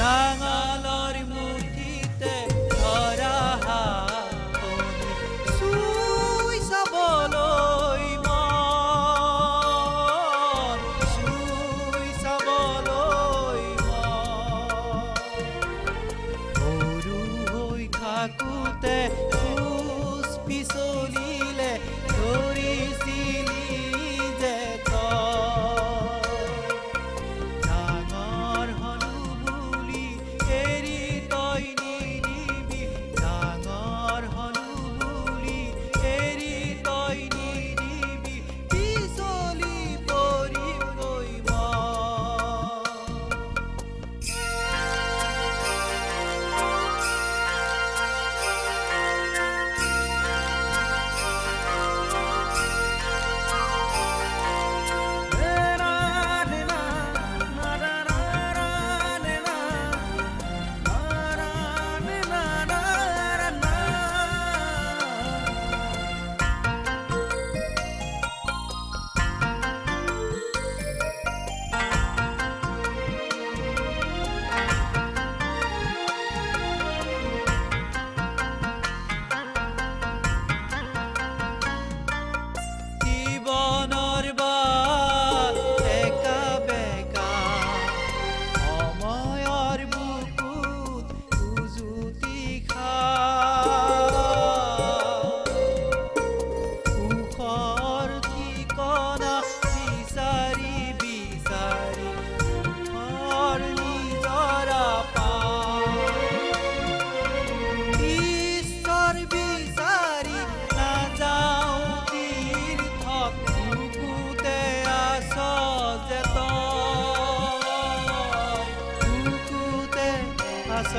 নাঙলৰ মুঠিতে ধৰা হাতনি চুই চাবলৈ মন চুই চাবলৈ মন সৰু হৈ থাকোঁতে খোজ পিছলিলে ধৰিছিলি যে ডাঙৰ হলো বুলি এৰি তই নিদিবি ডাঙৰ হলো বুলি এৰি তই নিদিবি পিছলি পৰিবই জীৱনৰ বাট একা বেকা সময়ৰ বুকুত উজুতি সুখৰ ঠিকনা বিচাৰি বিচাৰি সুখৰ নিজৰা ঈশ্বৰ বিচাৰি নাযাওঁ বুকুতে আছ যে তই বুকুতে আছ